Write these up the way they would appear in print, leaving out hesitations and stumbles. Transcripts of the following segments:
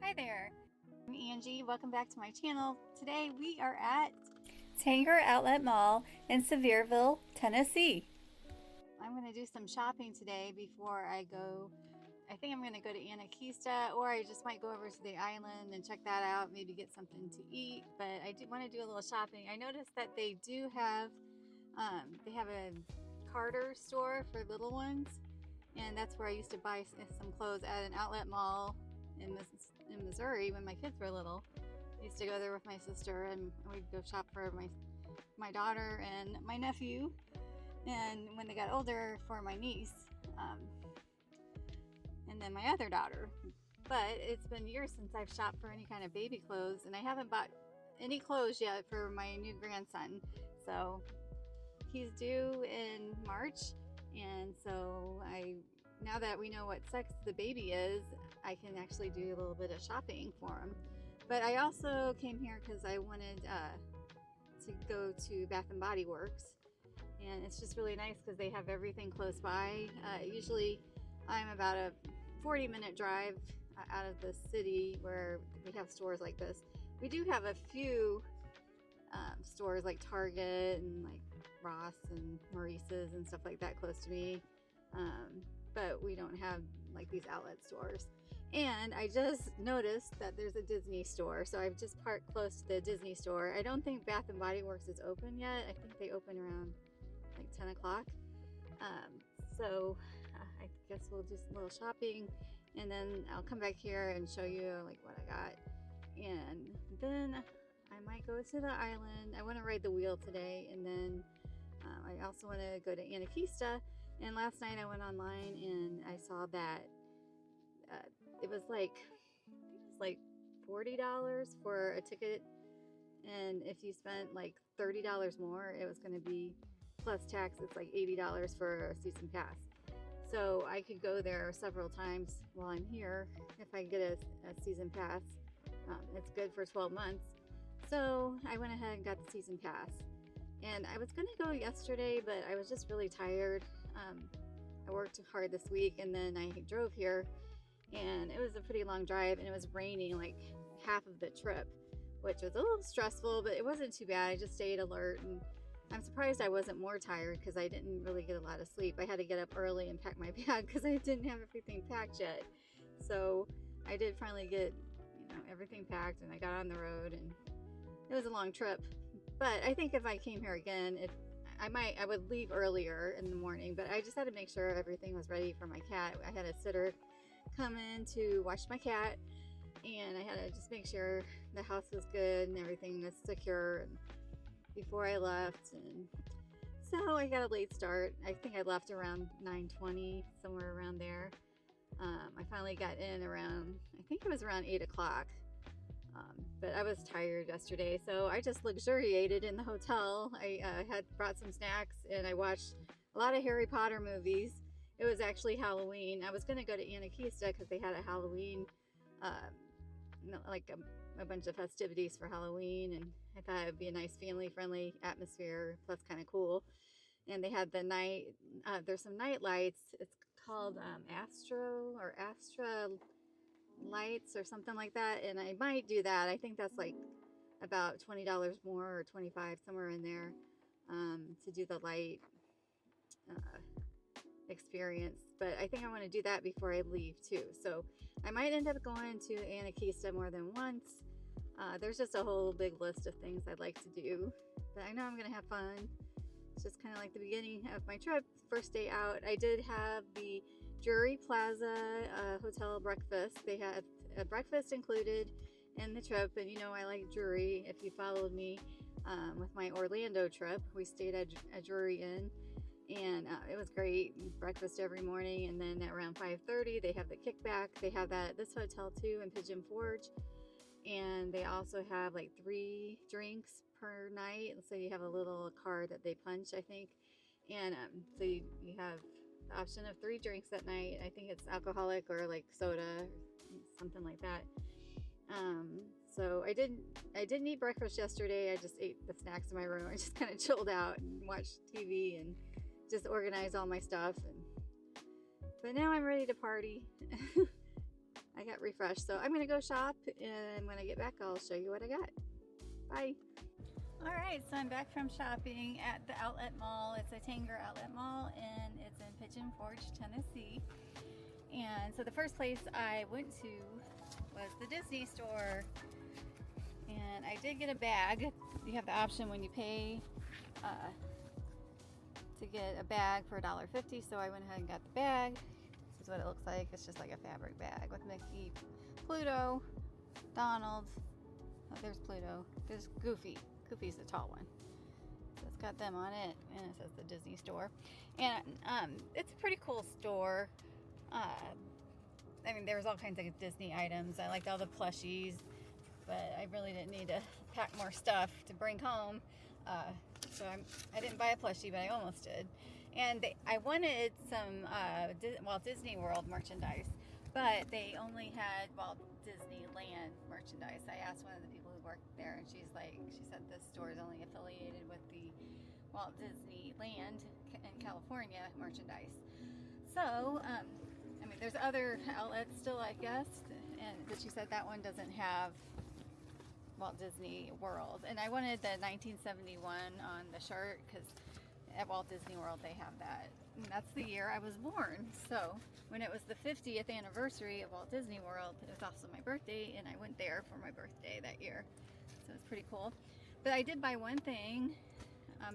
Hi there, I'm Angie. Welcome back to my channel. Today we are at Tanger Outlet Mall in Sevierville, Tennessee. I'm going to do some shopping today before I go. I think I'm going to go to Anakeesta, or I just might go over to the island and check that out, maybe get something to eat. But I do want to do a little shopping. I noticed that they do have a Carter store for little ones, and that's where I used to buy some clothes at an outlet mall in Missouri when my kids were little. I used to go there with my sister, and we'd go shop for my daughter and my nephew, and when they got older, for my niece, and then my other daughter. But it's been years since I've shopped for any kind of baby clothes, and I haven't bought any clothes yet for my new grandson. So he's due in March, and so now that we know what sex the baby is, I can actually do a little bit of shopping for him. But I also came here because I wanted to go to Bath and Body Works, and it's just really nice because they have everything close by. Usually I'm about a 40-minute drive out of the city where we have stores like this. We do have a few stores like Target and like Ross and Maurice's and stuff like that close to me, but we don't have like these outlet stores. And I just noticed that there's a Disney store, so I've just parked close to the Disney store. I don't think Bath and Body Works is open yet. I think they open around like 10 o'clock. So I guess we'll do some little shopping, and then I'll come back here and show you like what I got. And then I might go to the island. I want to ride the wheel today, and then I also want to go to Anakeesta. And last night I went online and I saw that it was like $40 for a ticket, and if you spent like $30 more, it was going to be plus tax. It's like $80 for a season pass. So I could go there several times while I'm here if I get a season pass. It's good for 12 months. So I went ahead and got the season pass. And I was going to go yesterday, but I was just really tired. I worked hard this week, and then I drove here, and it was a pretty long drive, and it was raining like half of the trip, which was a little stressful, but it wasn't too bad. I just stayed alert, and I'm surprised I wasn't more tired because I didn't really get a lot of sleep. I had to get up early and pack my bag because I didn't have everything packed yet. So I did finally get everything packed, and I got on the road, and it was a long trip. But I think if I came here again, I would leave earlier in the morning, but I just had to make sure everything was ready for my cat. I had a sitter come in to watch my cat, and I had to just make sure the house was good and everything was secure before I left. And so I got a late start. I think I left around 9:20, somewhere around there. I finally got in around, I think it was around 8 o'clock. But I was tired yesterday, so I just luxuriated in the hotel. I had brought some snacks, and I watched a lot of Harry Potter movies. It was actually Halloween. I was going to go to Anakeesta because they had a Halloween, like a bunch of festivities for Halloween, and I thought it would be a nice family-friendly atmosphere, plus kind of cool. And they had the night, there's some night lights. It's called Astra Lights or something like that, and I might do that. I think that's like about $20 more, or $25, somewhere in there, to do the light experience. But I think I want to do that before I leave too, so I might end up going to Anakeesta more than once. There's just a whole big list of things I'd like to do, but I know I'm gonna have fun. It's just kind of like the beginning of my trip. First day out, I did have the Drury Plaza hotel breakfast. They had a breakfast included in the trip, and I like Drury. If you followed me with my Orlando trip, we stayed at a Drury Inn, and it was great. Breakfast every morning, and then at around 5:30 they have the kickback. They have that at this hotel too in Pigeon Forge, and they also have like 3 drinks per night. So you have a little card that they punch, I think, and so you have the option of 3 drinks at night. I think it's alcoholic or like soda or something like that. So I didn't eat breakfast yesterday. I just ate the snacks in my room. I just kind of chilled out and watched TV and just organized all my stuff. But now I'm ready to party. I got refreshed. So I'm gonna go shop, and when I get back, I'll show you what I got. Bye. All right, so I'm back from shopping at the outlet mall. It's a Tanger outlet mall, and it's in Pigeon Forge, Tennessee. And so the first place I went to was the Disney store, and I did get a bag. You have the option when you pay to get a bag for $1.50, so I went ahead and got the bag. This is what it looks like. It's just like a fabric bag with Mickey, Pluto, Donald. Oh, there's Pluto. There's Goofy. Goofy's the tall one. So it's got them on it, and it says the Disney store. And it's a pretty cool store. I mean, there was all kinds of Disney items. I liked all the plushies, but I really didn't need to pack more stuff to bring home. So I didn't buy a plushie, but I almost did. And I wanted some Walt Disney World merchandise, but they only had Walt Disneyland merchandise. I asked one of the people who worked there, and she said this store is only affiliated with the Walt Disneyland in California merchandise. So, I mean, there's other outlets still, I guess, but she said that one doesn't have Walt Disney World. And I wanted the 1971 on the shirt, because at Walt Disney World they have that. And that's the year I was born. So when it was the 50th anniversary of Walt Disney World, it was also my birthday, and I went there for my birthday that year. So it's pretty cool. But I did buy one thing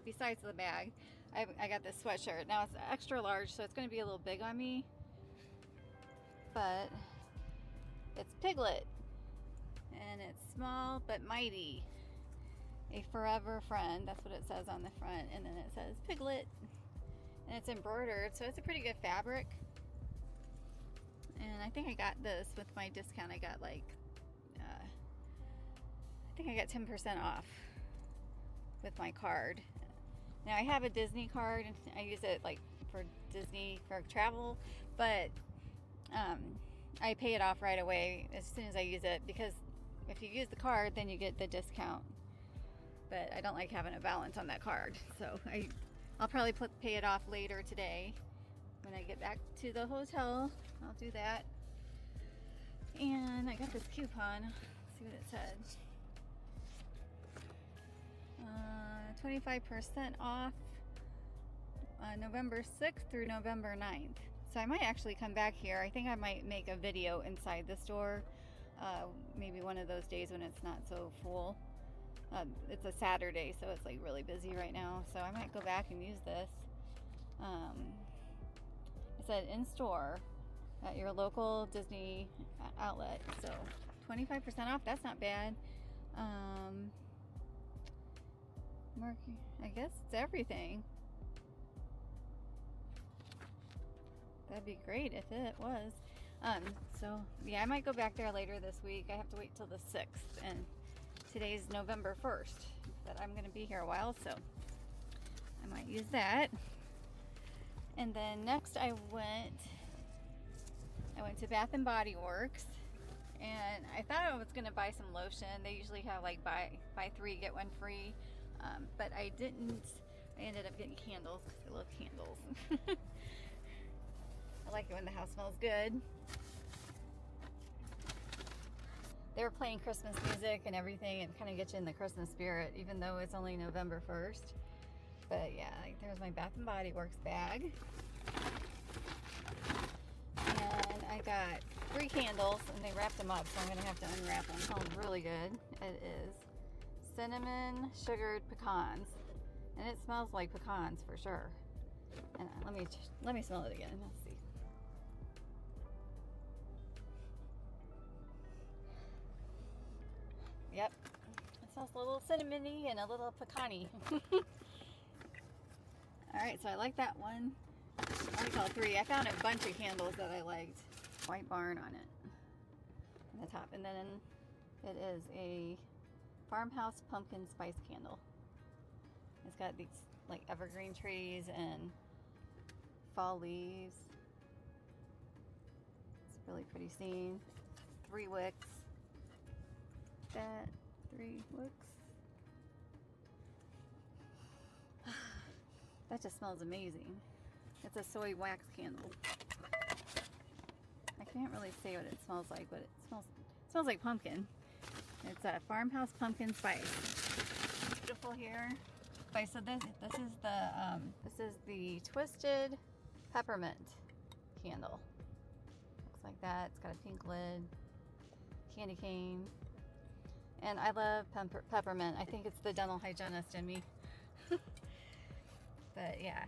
besides the bag. I got this sweatshirt. Now it's extra large, so it's going to be a little big on me. But it's Piglet. And it's small but mighty. A forever friend. That's what it says on the front. And then it says Piglet. And it's embroidered, so it's a pretty good fabric. And I think I got this with my discount. I got like, I think I got 10% off with my card. Now I have a Disney card, and I use it like for Disney, for travel, but I pay it off right away as soon as I use it, because if you use the card, then you get the discount. But I don't like having a balance on that card, so I'll probably pay it off later today. When I get back to the hotel, I'll do that. And I got this coupon. Let's see what it said. 25% off November 6th through November 9th. So I might actually come back here. I think I might make a video inside the store. Maybe one of those days when it's not so full. It's a Saturday, so it's like really busy right now. So I might go back and use this. It said in store at your local Disney outlet. So 25% off, that's not bad. I guess it's everything. That'd be great if it was. So yeah, I might go back there later this week. I have to wait till the 6th, and today's November 1st, but I'm going to be here a while, so I might use that. And then next I went to Bath and Body Works, and I thought I was going to buy some lotion. They usually have like buy 3 get 1 free, but I didn't. I ended up getting candles because I love candles. I like it when the house smells good. They were playing Christmas music and everything, and kind of get you in the Christmas spirit, even though it's only November 1st. But yeah, there's my Bath and Body Works bag. And I got 3 candles, and they wrapped them up, so I'm gonna have to unwrap them. It smells really good. It is cinnamon sugared pecans, and it smells like pecans for sure. And let me smell it again. Let's see. Yep, it smells a little cinnamony and a little pecan-y. Alright, so I like that one. I like all 3. I found a bunch of candles that I liked. White barn on it, on the top. And then it is a farmhouse pumpkin spice candle. It's got these like evergreen trees and fall leaves. It's a really pretty scene. 3 wicks. That 3 wicks. That just smells amazing. It's a soy wax candle. I can't really say what it smells like, but it smells like pumpkin. It's a farmhouse pumpkin spice. Beautiful here. Okay, so this is the twisted peppermint candle. Looks like that. It's got a pink lid, candy cane, and I love peppermint. I think it's the dental hygienist in me. But yeah,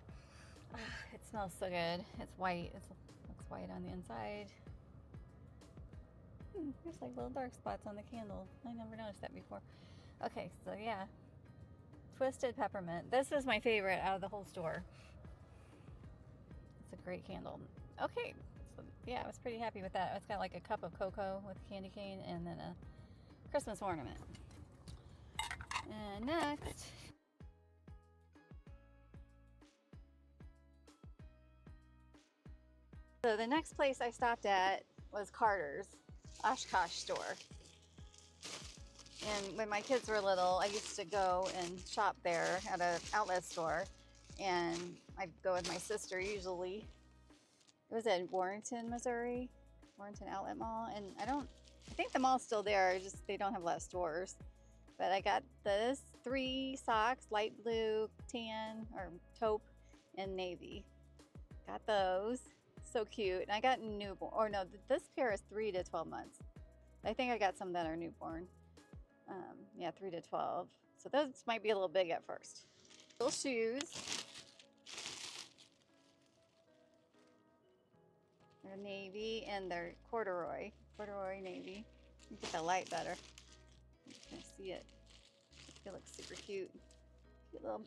it smells so good. It's white. It looks white on the inside. There's like little dark spots on the candle. I never noticed that before. Okay, so yeah, twisted peppermint. This is my favorite out of the whole store. It's a great candle. Okay, so yeah, I was pretty happy with that. It's got like a cup of cocoa with candy cane and then a Christmas ornament. And next, so the next place I stopped at was Carter's Oshkosh store. And when my kids were little, I used to go and shop there at an outlet store. And I'd go with my sister usually. It was in Warrenton, Missouri, Warrenton Outlet Mall. And I think the mall's still there, just they don't have a lot of stores. But I got this 3 socks, light blue, tan, or taupe, and navy. Got those. So cute. And I got newborn, or no, this pair is 3 to 12 months. I think I got some that are newborn. Yeah, 3 to 12. So those might be a little big at first. Little shoes. They're navy and they're corduroy navy. You get the light better. You can see it. It looks super cute. Cute little,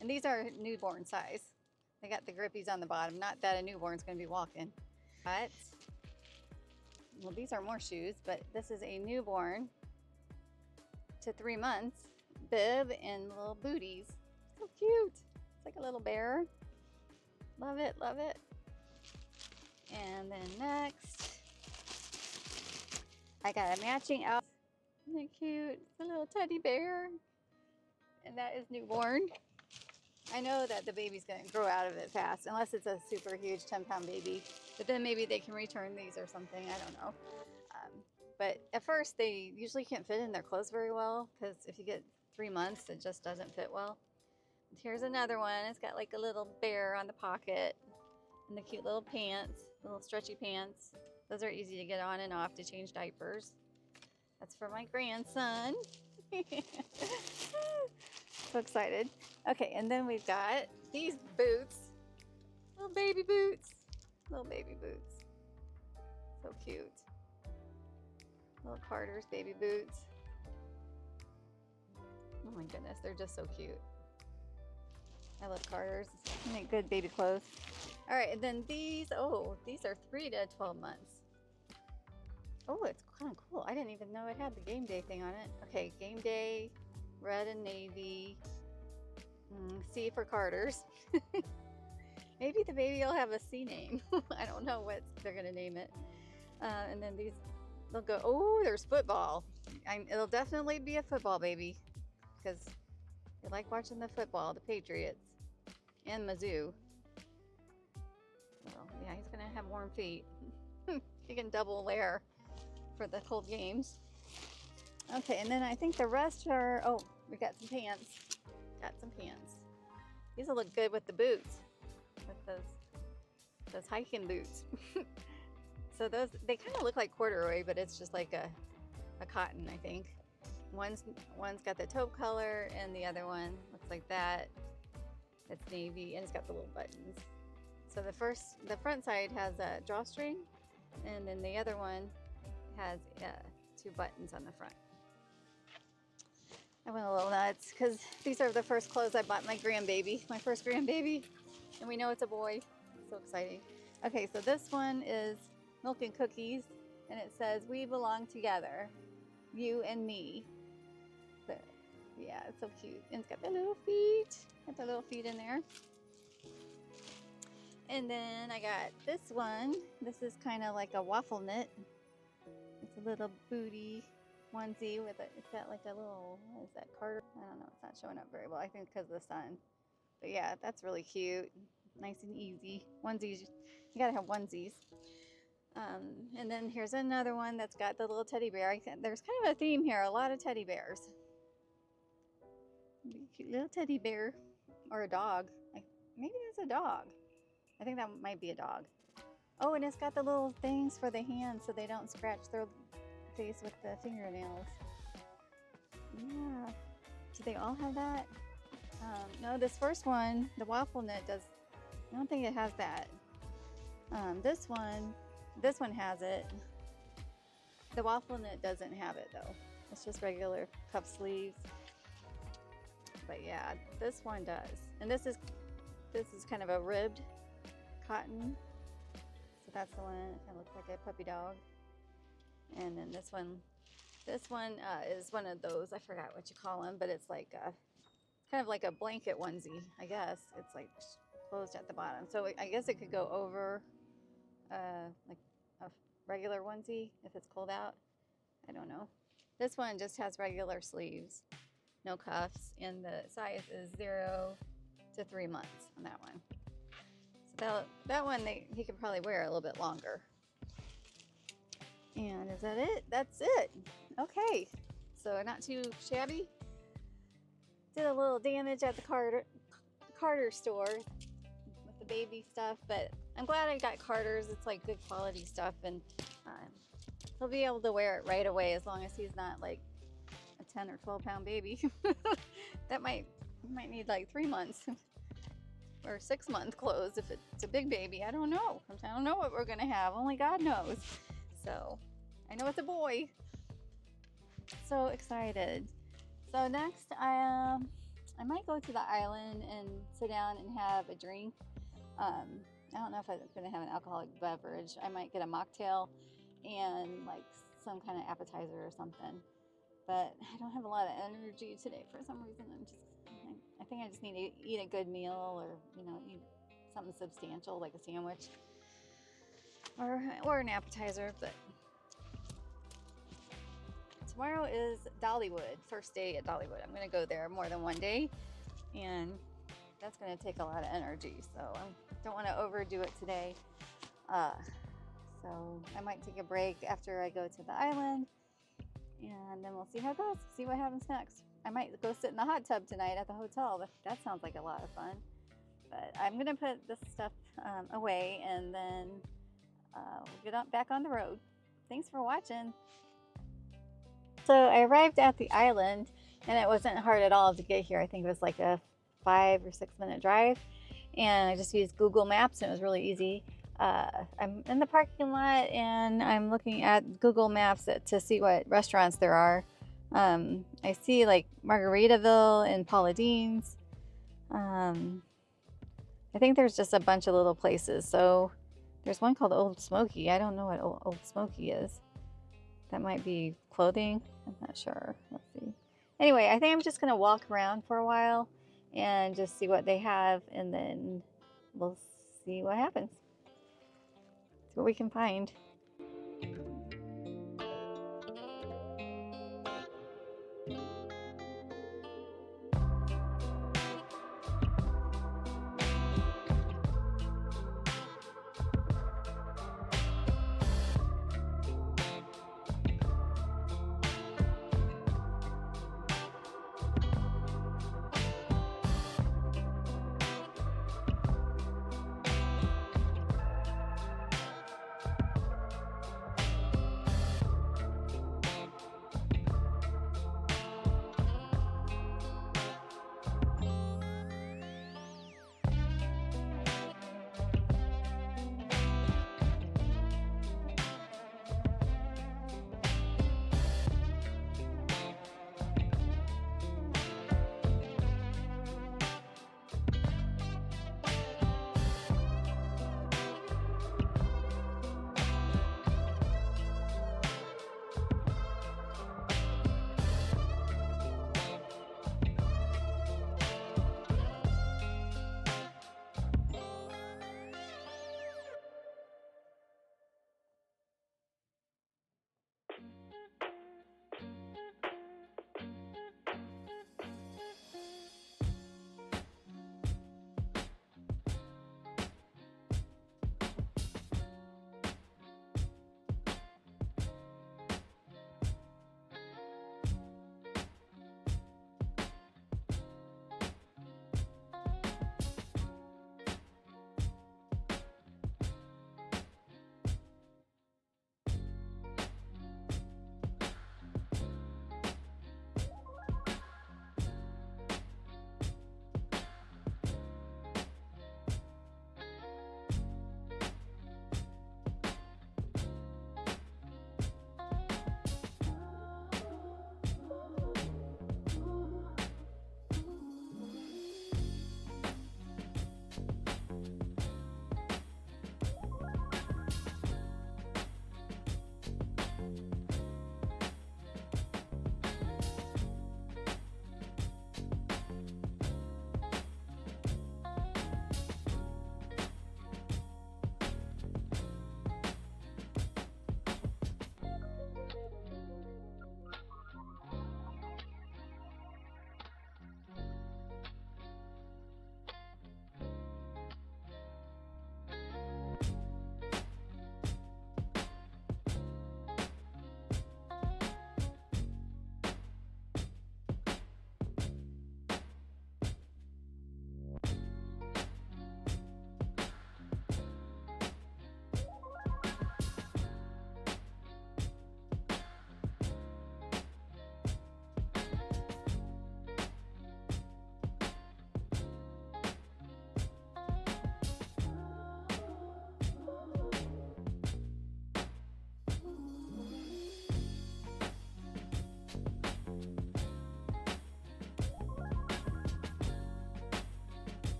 and these are newborn size. They got the grippies on the bottom. Not that a newborn's going to be walking. But, well, these are more shoes, but this is a newborn to 3 months bib and little booties. So cute. It's like a little bear. Love it, love it. And then next, I got a matching outfit. Isn't it cute? It's a little teddy bear. And that is newborn. I know that the baby's going to grow out of it fast, unless it's a super huge 10-pound baby. But then maybe they can return these or something. I don't know. But at first, they usually can't fit in their clothes very well, because if you get 3 months, it just doesn't fit well. And here's another one. It's got like a little bear on the pocket, and the cute little pants, little stretchy pants. Those are easy to get on and off to change diapers. That's for my grandson. So excited. Okay, and then we've got these boots. Little baby boots. Little baby boots. So cute. Little Carter's baby boots. Oh my goodness, they're just so cute. I love Carter's. They make good baby clothes. All right, and then these are 3 to 12 months. Oh, it's kind of cool. I didn't even know it had the game day thing on it. Okay, game day, red and navy. C for Carter's. Maybe the baby will have a C name. I don't know what they're gonna name it. And then these, they'll go, oh, there's football. It'll definitely be a football baby, because they like watching the football, the Patriots, and Mizzou. So yeah, he's gonna have warm feet. He can double layer for the cold games. Okay, and then I think the rest are, oh, we got some pants. Got some pants. These will look good with the boots, with those hiking boots. So those, they kind of look like corduroy, but it's just like a cotton, I think. One's got the taupe color, and the other one looks like that. It's navy, and it's got the little buttons. So the front side has a drawstring, and then the other one has 2 buttons on the front. I went a little nuts because these are the first clothes I bought my grandbaby, my first grandbaby, and we know it's a boy. So exciting. Okay, so this one is Milk and Cookies, and it says, "We belong together, you and me." So, yeah, it's so cute. And it's got the little feet. Got the little feet in there. And then I got this one. This is kind of like a waffle knit. It's a little booty onesie with it's got like a little, what is that, Carter? I don't know, it's not showing up very well, I think because of the sun. But yeah, that's really cute. Nice and easy. Onesies, you gotta have onesies. And then here's another one that's got the little teddy bear. There's kind of a theme here, a lot of teddy bears. Cute little teddy bear, or a dog. Maybe that's a dog. I think that might be a dog. Oh, and it's got the little things for the hands so they don't scratch their face with the fingernails. Yeah. Do they all have that? No, this first one, the waffle knit does. I don't think it has that. This one has it. The waffle knit doesn't have it though. It's just regular cuff sleeves. But yeah, this one does. And this is kind of a ribbed cotton. So that's the one. It kind of looks like a puppy dog. And then this one is one of those. I forgot what you call them, but it's like kind of like a blanket onesie, I guess. It's like closed at the bottom. So I guess it could go over like a regular onesie if it's cold out. I don't know. This one just has regular sleeves, no cuffs, and the size is 0 to 3 months on that one. So that one he could probably wear a little bit longer. And is that it? That's it. Okay, so not too shabby. Did a little damage at the Carter store with the baby stuff, but I'm glad I got Carter's. It's like good quality stuff, and he'll be able to wear it right away as long as he's not like a 10 or 12 pound baby. That might need like 3 months or 6 month clothes if it's a big baby. I don't know. I don't know what we're gonna have. Only God knows. So I know it's a boy. So excited. So next I might go to the island and sit down and have a drink. I don't know if I'm gonna have an alcoholic beverage. I might get a mocktail and like some kind of appetizer or something. But I don't have a lot of energy today for some reason. I think I just need to eat a good meal, or eat something substantial like a sandwich or an appetizer. But tomorrow is Dollywood, first day at Dollywood. I'm gonna go there more than one day, and that's gonna take a lot of energy. So I don't want to overdo it today. So I might take a break after I go to the island, and then we'll see how it goes. See what happens next. I might go sit in the hot tub tonight at the hotel. That sounds like a lot of fun. But I'm gonna put this stuff away, and then we'll get back on the road. Thanks for watching. So I arrived at the island, and it wasn't hard at all to get here. I think it was like a 5 or 6 minute drive, and I just used Google Maps, and it was really easy. I'm in the parking lot, and I'm looking at Google Maps to see what restaurants there are. I see like Margaritaville and Paula Deen's. I think there's just a bunch of little places. So there's one called Old Smoky. I don't know what Old Smoky is. That might be clothing. I'm not sure. Let's see. Anyway, I think I'm just gonna walk around for a while and just see what they have, and then we'll see what happens. See what we can find.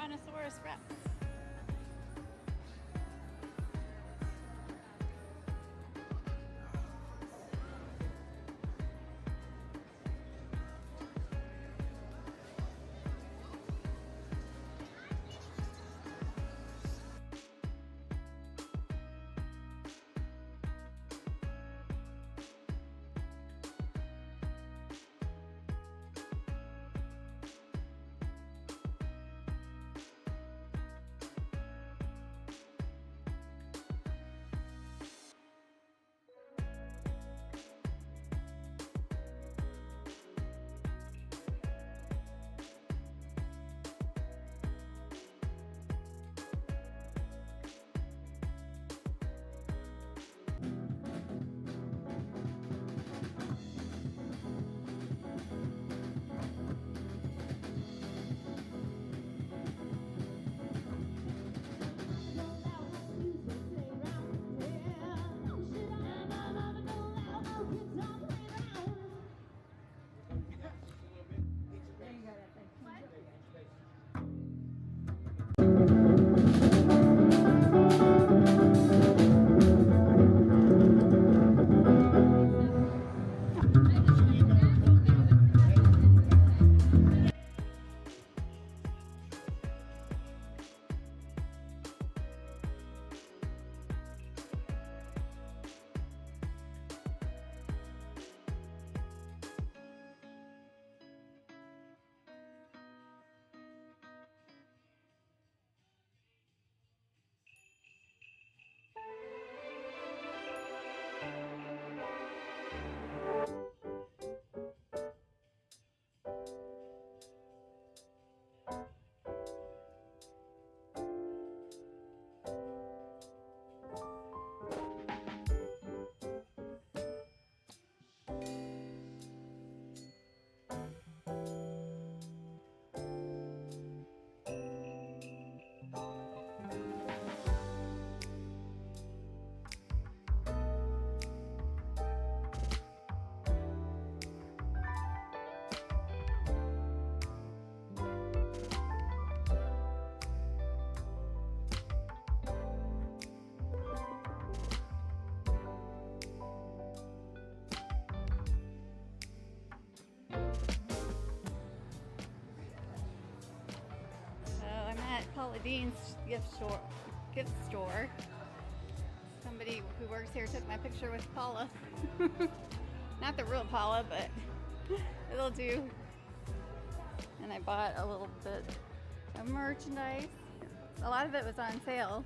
Tyrannosaurus Rex. Paula Dean's gift store. Somebody who works here took my picture with Paula. Not the real Paula, but it'll do. And I bought a little bit of merchandise. A lot of it was on sale.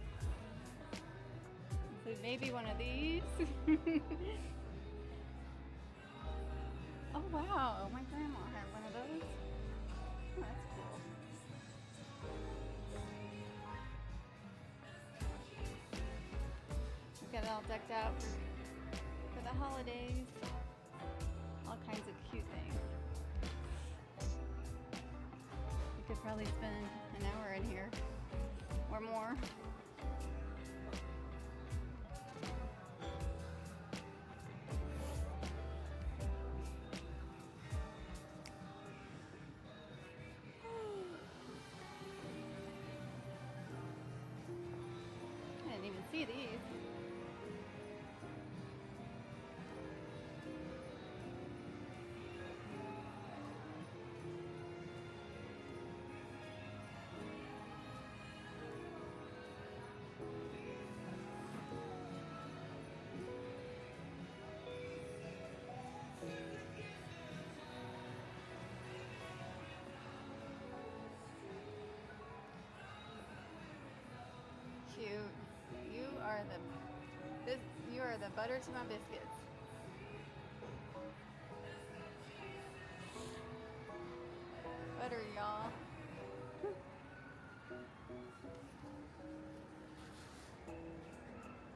So maybe one of these. Oh wow, my grandma had one of those. Oh, that's cool. Got it all decked out for the holidays. All kinds of cute things. You could probably spend an hour in here or more. I didn't even see these. Cute. You are the butter to my biscuits. Butter, y'all.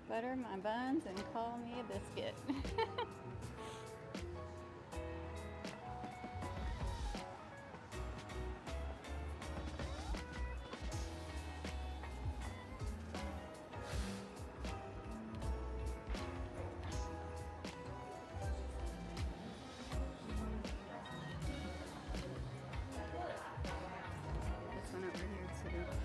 Butter my buns and call me a biscuit. This one over here too.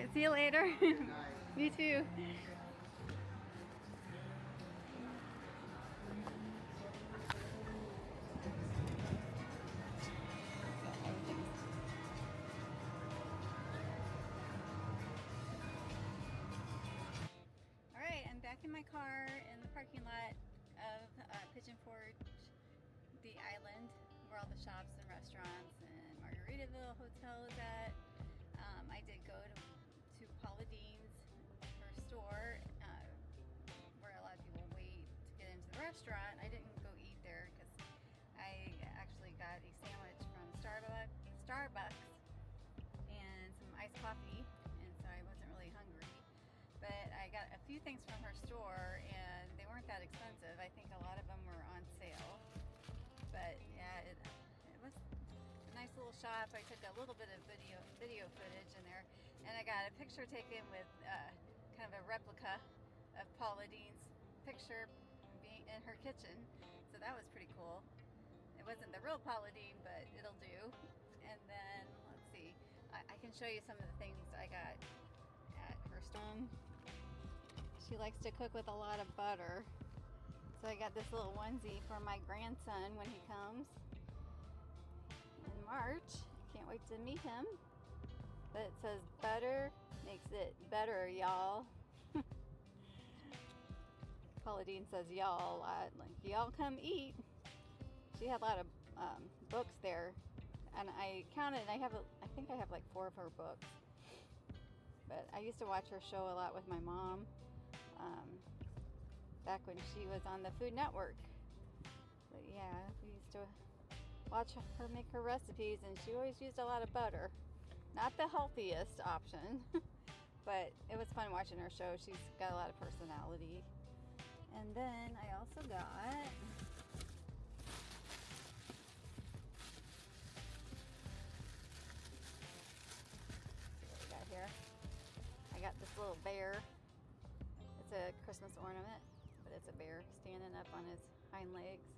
Alright, see you later. You too. Alright, I'm back in my car in the parking lot of Pigeon, the island where all the shops and restaurants and Margaritaville Hotel is at. I did go to Paula Deen's, her store, where a lot of people wait to get into the restaurant. I didn't go eat there because I actually got a sandwich from Starbucks and some iced coffee, and so I wasn't really hungry. But I got a few things from her store, and they weren't that expensive. I think a lot of them were on sale. But yeah, it was a nice little shop. I took a little bit of video footage in there, and I got a picture taken with kind of a replica of Paula Deen's picture being in her kitchen. So that was pretty cool. It wasn't the real Paula Deen, but it'll do. And then let's see, I can show you some of the things I got at Heartsong. She likes to cook with a lot of butter. So I got this little onesie for my grandson when he comes in March. Can't wait to meet him. But it says butter makes it better, y'all. Paula Deen says y'all a lot. Like, y'all come eat. She had a lot of books there. And I counted, I think I have like 4 of her books. But I used to watch her show a lot with my mom. Back when she was on the Food Network. But yeah, we used to watch her make her recipes, and she always used a lot of butter. Not the healthiest option, but it was fun watching her show. She's got a lot of personality. And then I also got what we got here. I got this little bear. It's a Christmas ornament, but it's a bear standing up on his hind legs.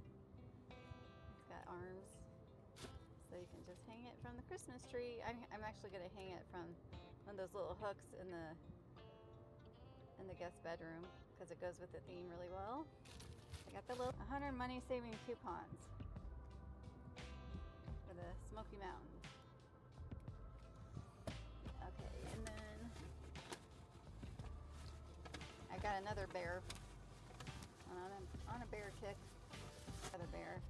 It's got arms, so you can just hang it from the Christmas tree. I'm actually going to hang it from one of those little hooks in the guest bedroom because it goes with the theme really well. I got the little 100 money saving coupons for the Smoky Mountains. Okay, and then I got another bear. On a bear kick. Another bear.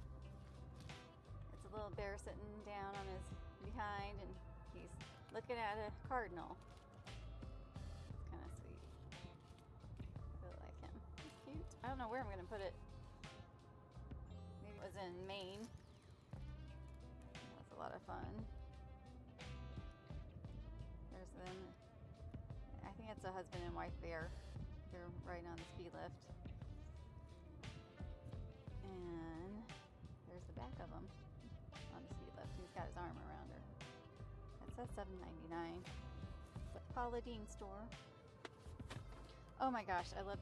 It's a little bear sitting down on his behind, and he's looking at a cardinal. It's kind of sweet. I really like him. He's cute. I don't know where I'm going to put it. Maybe it was in Maine. That was a lot of fun. There's them. I think it's a husband and wife bear. They're riding on the ski lift. And there's the back of him on the ski lift. He's got his arm around her. It says $7.99. Paula Deen store. Oh my gosh, I love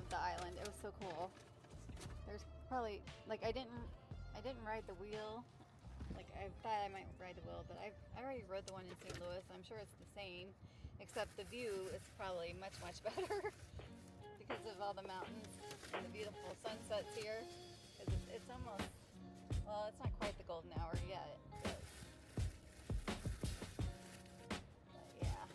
the island. It was so cool. There's probably, like, I didn't ride the wheel. Like, I thought I might ride the wheel, but I already rode the one in St. Louis. I'm sure it's the same, except the view is probably much better because of all the mountains and the beautiful sunsets here. Because it's almost, well, it's not quite the golden hour yet, but yeah.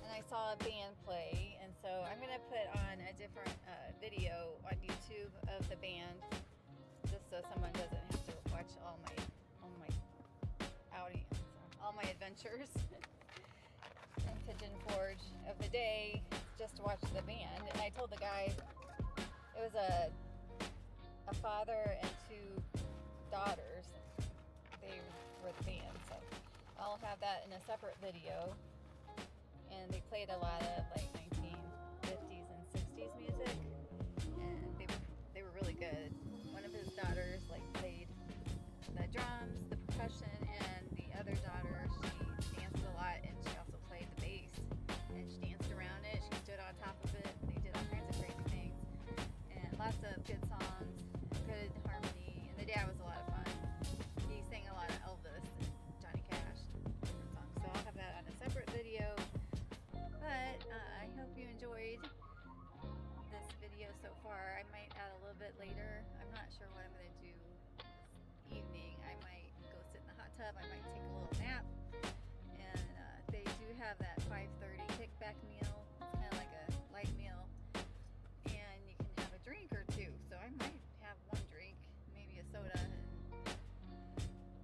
And I saw a band play, and so I'm going to put on a different video on YouTube of the band, just so someone doesn't have to watch all my outings, all my adventures in Pigeon Forge of the day, just to watch the band. And I told the guy it was a father and 2 daughters. They were the band, so I'll have that in a separate video. And they played a lot of like 1950s and 60s music, and they were really good. One of his daughters like played the drums, the percussion, and the other daughter, she danced a lot, and she also played the bass, and she danced around it. She stood on top of it. They did all kinds of crazy things, and lots of good songs, good harmony. And the dad was a lot of fun. He sang a lot of Elvis and Johnny Cash, different songs. So I'll have that on a separate video. bathtub. I might take a little nap. And they do have that 5:30 kickback meal. It's kind of like a light meal. And you can have a drink or two. So I might have one drink, maybe a soda,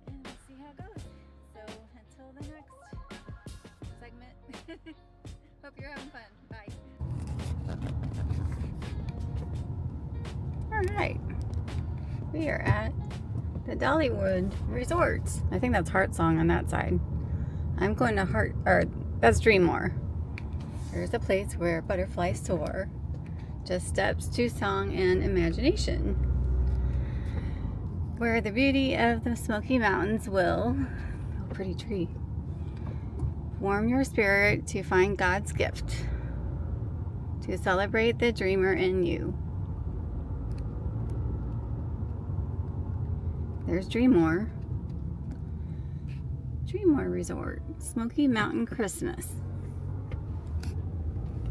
and we'll see how it goes. So until the next segment, hope you're having fun. Bye. Alright, we are at the Dollywood Resorts. I think that's Heartsong on that side. I'm going to that's Dreammore. There's a place where butterflies soar. Just steps to song and imagination. Where the beauty of the Smoky Mountains will, oh, pretty tree, warm your spirit to find God's gift, to celebrate the dreamer in you. There's Dreammore. Dreammore Resort. Smoky Mountain Christmas.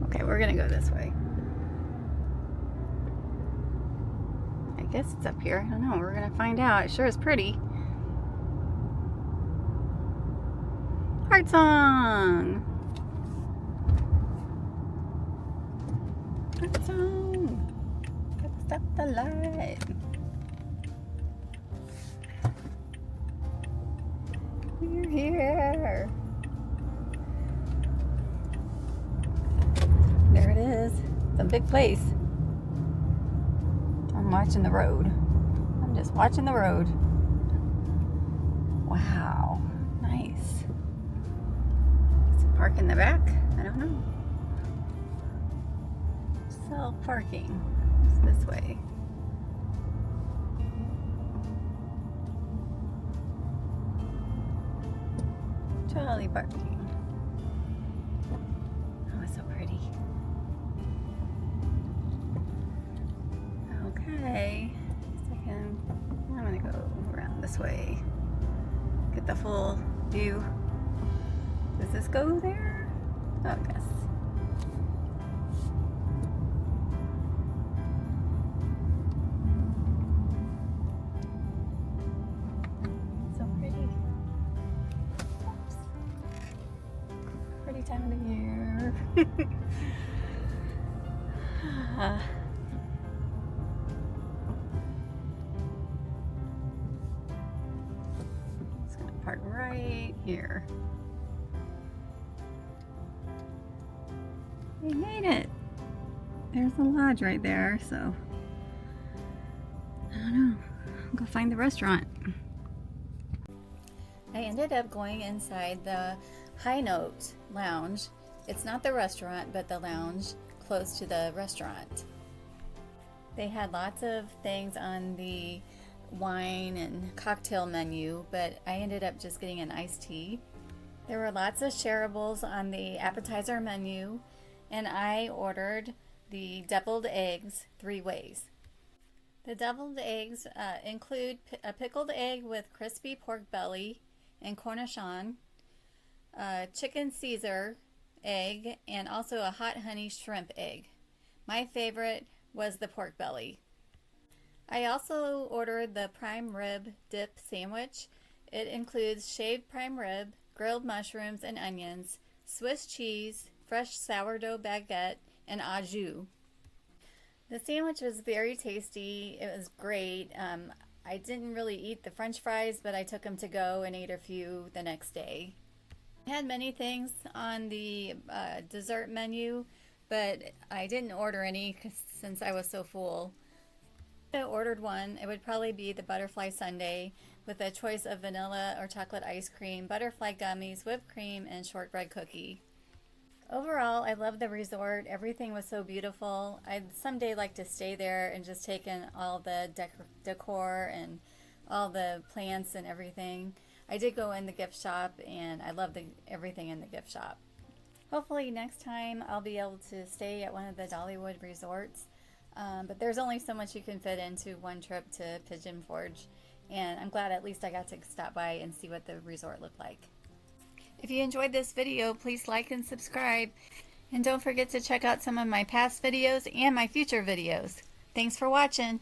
Okay, we're gonna go this way. I guess it's up here. I don't know. We're gonna find out. It sure is pretty. Heartsong! Heartsong! Fixed up the light. We're here. There it is. It's a big place. I'm watching the road. I'm just watching the road. Wow. Nice. Some park in the back? I don't know. Self-parking. It's this way. Jolly parking. Oh, it's so pretty. Okay. Second. I'm gonna go around this way. Get the full view. Does this go there? Oh, yes. Time of the year. Just gonna park right here. We made it. There's the lodge right there, so I don't know. I'll go find the restaurant. I ended up going inside the High Note Lounge. It's not the restaurant, but the lounge close to the restaurant. They had lots of things on the wine and cocktail menu, but I ended up just getting an iced tea. There were lots of shareables on the appetizer menu, and I ordered the deviled eggs 3 ways. The deviled eggs include a pickled egg with crispy pork belly and cornichon, chicken Caesar egg, and also a hot honey shrimp egg. My favorite was the pork belly. I also ordered the prime rib dip sandwich. It includes shaved prime rib, grilled mushrooms and onions, Swiss cheese, fresh sourdough baguette, and au jus. The sandwich was very tasty. It was great. I didn't really eat the french fries, but I took them to go and ate a few the next day. I had many things on the dessert menu, but I didn't order any since I was so full. If I ordered one, it would probably be the butterfly sundae with a choice of vanilla or chocolate ice cream, butterfly gummies, whipped cream, and shortbread cookie. Overall, I love the resort. Everything was so beautiful. I'd someday like to stay there and just take in all the decor and all the plants and everything. I did go in the gift shop, and I love everything in the gift shop. Hopefully next time I'll be able to stay at one of the Dollywood resorts. But there's only so much you can fit into one trip to Pigeon Forge, and I'm glad at least I got to stop by and see what the resort looked like. If you enjoyed this video, please like and subscribe, and don't forget to check out some of my past videos and my future videos. Thanks for watching.